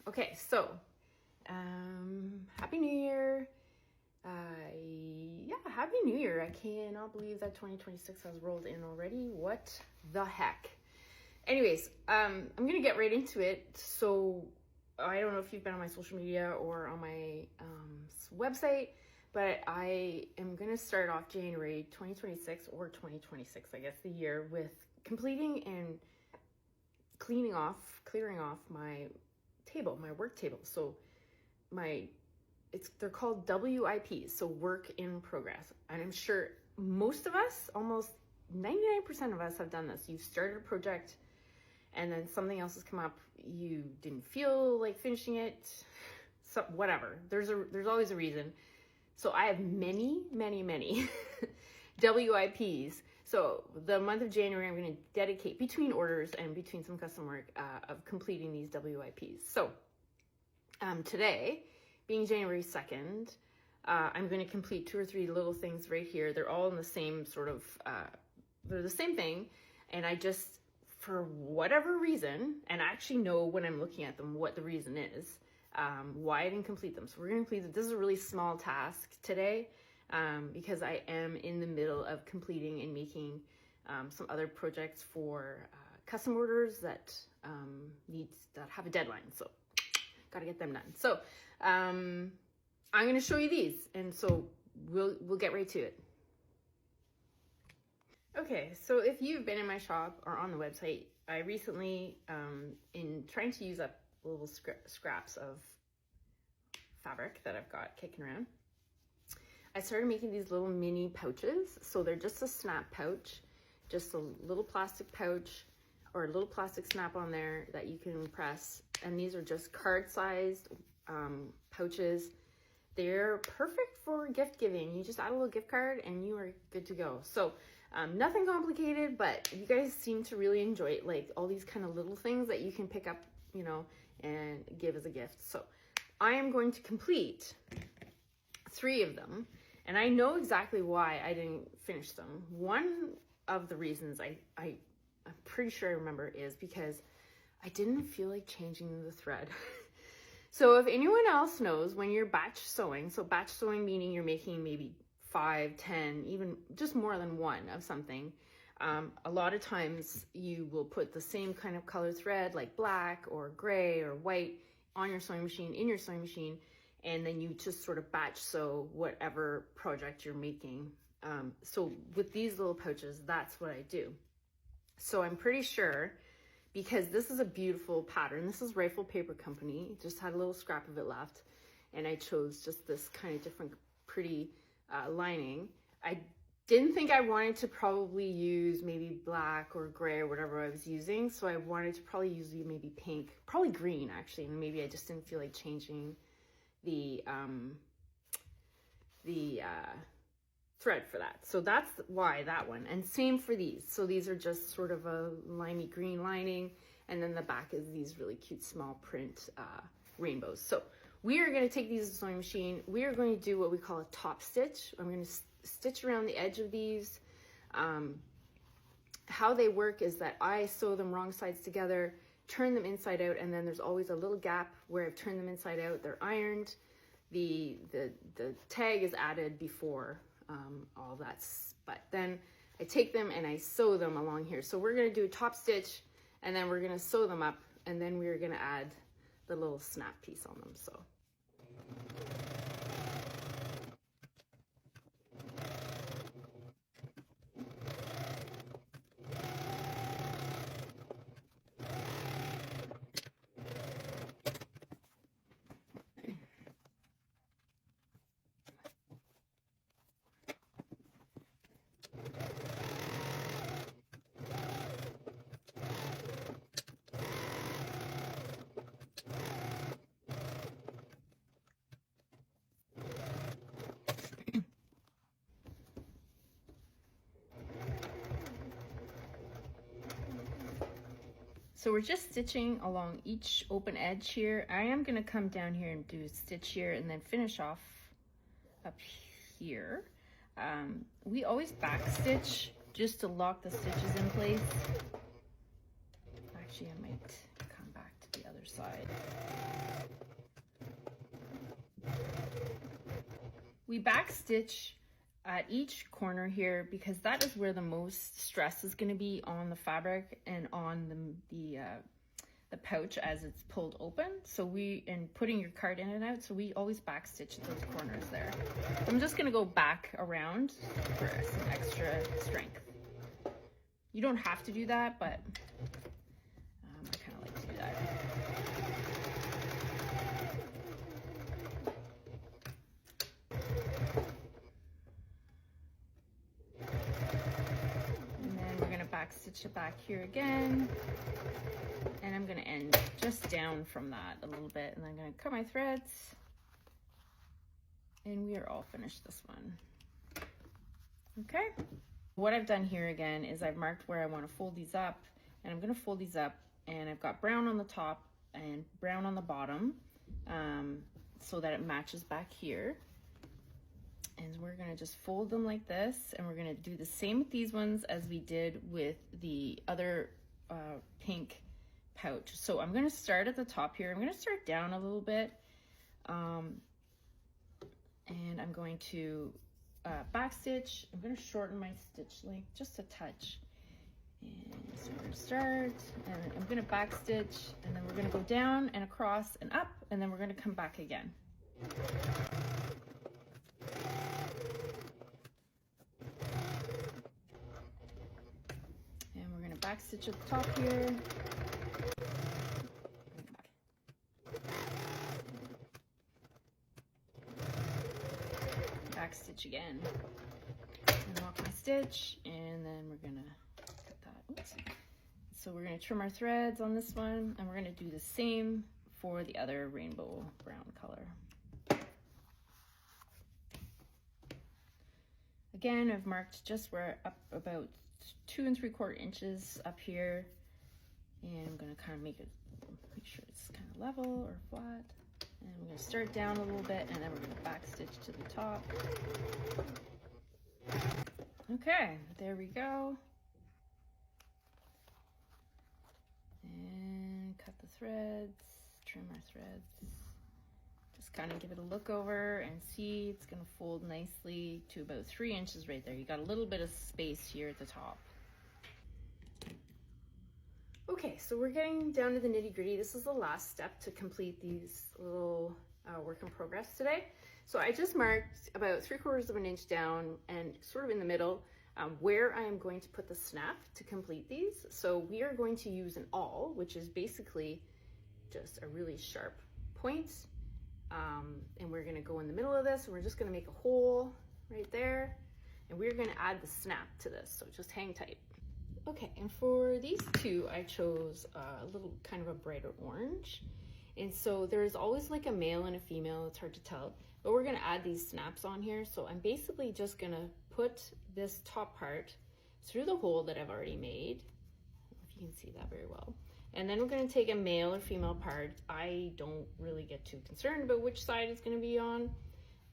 Okay, so Happy New Year. Yeah, Happy New Year. I cannot believe that 2026 has rolled in already. What the heck? Anyways, I'm gonna get right into it. So I don't know if you've been on my social media or on my website, but I am gonna start off January 2026 or 2026, I guess, the year with completing and clearing off my table, my work table. So they're called WIPs, so work in progress. And I'm sure most of us, almost 99% of us, have done this. You've started a project and then something else has come up. You didn't feel like finishing it. So whatever. There's always a reason. So I have many WIPs. So the month of January, I'm going to dedicate between orders and between some custom work of completing these WIPs. So today, being January 2nd, I'm going to complete 2 or 3 little things right here. They're all in the same sort of, they're the same thing. And I just, for whatever reason, and I actually know when I'm looking at them what the reason is, why I didn't complete them. So we're going to complete it. This is a really small task today because I am in the middle of completing and making some other projects for custom orders that that have a deadline. So got to get them done. So I'm going to show you these, and so we'll get right to it. Okay, so if you've been in my shop or on the website, I recently, in trying to use up little scraps of fabric that I've got kicking around, I started making these little mini pouches. So they're just a snap pouch, just a little plastic pouch or a little plastic snap on there that you can press. And these are just card-sized pouches. They're perfect for gift giving. You just add a little gift card and you are good to go. So nothing complicated, but you guys seem to really enjoy it. Like all these kind of little things that you can pick up, you know, and give as a gift. So I am going to complete 3 of them. And I know exactly why I didn't finish them. One of the reasons I'm pretty sure I remember is because I didn't feel like changing the thread. So if anyone else knows, when you're batch sewing, so batch sewing meaning you're making maybe 5, 10, even just more than one of something, a lot of times you will put the same kind of color thread like black or gray or white on your sewing machine, in your sewing machine, and then you just sort of batch sew whatever project you're making. So with these little pouches, that's what I do. So I'm pretty sure, because this is a beautiful pattern. This is Rifle Paper Company. Just had a little scrap of it left. And I chose just this kind of different, pretty lining. I didn't think I wanted to probably use maybe black or gray or whatever I was using. So I wanted to probably use maybe pink, probably green actually. And maybe I just didn't feel like changing the thread for that. So that's why that one. And same for these. So these are just sort of a limey green lining, and then the back is these really cute small print rainbows. So we are going to take these to the sewing machine. We are going to do what we call a top stitch. I'm going to stitch around the edge of these. How they work is that I sew them wrong sides together, turn them inside out, and then there's always a little gap where I've turned them inside out. They're ironed. The tag is added before all that, but then I take them and I sew them along here. So we're going to do a top stitch, and then we're going to sew them up, and then we're going to add the little snap piece on them. So So we're just stitching along each open edge here. I am going to come down here and do a stitch here and then finish off up here. We always back stitch just to lock the stitches in place. Actually, I might come back to the other side. We backstitch at each corner here because that is where the most stress is going to be on the fabric and on the pouch as it's pulled open. So and putting your card in and out, so we always backstitch those corners there. I'm just going to go back around for some extra strength. You don't have to do that, but I kind of like to do that. And then we're going to backstitch it back here again. And I'm going to end just down from that a little bit. And I'm going to cut my threads. And we are all finished this one. Okay. What I've done here again is I've marked where I want to fold these up. And I'm going to fold these up. And I've got brown on the top and brown on the bottom. So that it matches back here. And we're going to just fold them like this. And we're going to do the same with these ones as we did with the other pink pouch. So I'm going to start at the top here. I'm going to start down a little bit. And I'm going to backstitch. I'm going to shorten my stitch length just a touch. And so we're going to start, and I'm going to backstitch, and then we're going to go down and across and up, and then we're going to come back again. And we're going to backstitch at the top here. Backstitch again. And lock my stitch, and then we're going to cut that. Oops. So we're going to trim our threads on this one, and we're going to do the same for the other rainbow brown color. Again, I've marked just where up about 2 3/4 inches up here, and I'm going to kind of make sure it's kind of level or flat. And we're going to start down a little bit, and then we're going to backstitch to the top. Okay, there we go. And cut the threads, trim our threads. Just kind of give it a look over and see it's going to fold nicely to about 3 inches right there. You got a little bit of space here at the top. Okay, so we're getting down to the nitty gritty. This is the last step to complete these little work in progress today. So I just marked about 3/4 of an inch down and sort of in the middle where I am going to put the snap to complete these. So we are going to use an awl, which is basically just a really sharp point. And we're gonna go in the middle of this, and we're just gonna make a hole right there. And we're gonna add the snap to this, so just hang tight. Okay, and for these two, I chose a little kind of a brighter orange. And so there's always like a male and a female, it's hard to tell, but we're gonna add these snaps on here. So I'm basically just gonna put this top part through the hole that I've already made. I don't know if you can see that very well. And then we're gonna take a male or female part. I don't really get too concerned about which side it's gonna be on,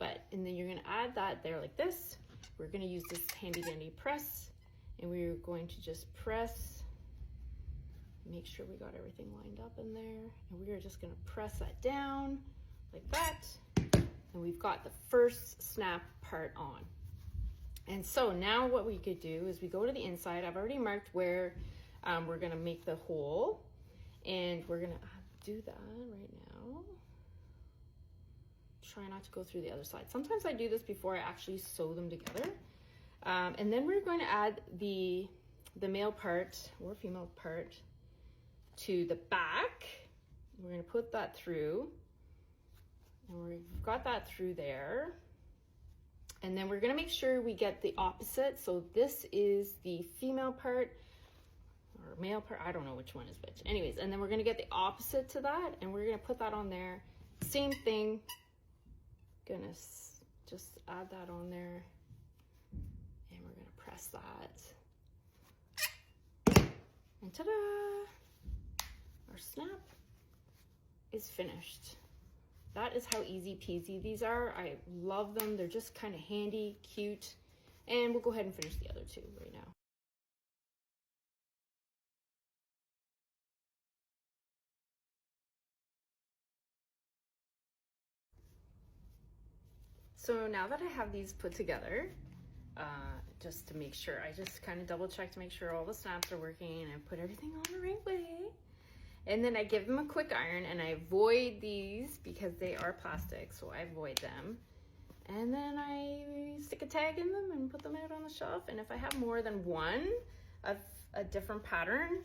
and then you're gonna add that there like this. We're gonna use this handy dandy press, and we're going to just press, make sure we got everything lined up in there. And we are just gonna press that down like that. And we've got the first snap part on. And so now what we could do is we go to the inside. I've already marked where we're gonna make the hole, and we're gonna do that right now. Try not to go through the other side. Sometimes I do this before I actually sew them together. And then we're going to add the male part or female part to the back. We're going to put that through, and we've got that through there. And then we're going to make sure we get the opposite. So this is the female part or male part. I don't know which one is which. Anyways, and then we're going to get the opposite to that, and we're going to put that on there. Same thing. Gonna just add that on there. And we're gonna press that. And ta-da! Our snap is finished. That is how easy peasy these are. I love them. They're just kind of handy, cute. And we'll go ahead and finish the other two right now. So now that I have these put together, just to make sure, I just kind of double check to make sure all the snaps are working and I put everything on the right way. And then I give them a quick iron and I avoid these because they are plastic, so I avoid them. And then I stick a tag in them and put them out on the shelf. And if I have more than one of a different pattern,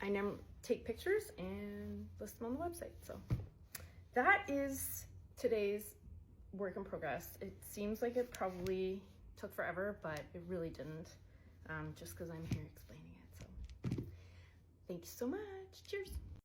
I now take pictures and list them on the website. So that is today's work in progress. It seems like it probably took forever, but it really didn't, just because I'm here explaining it. So thank you so much. Cheers.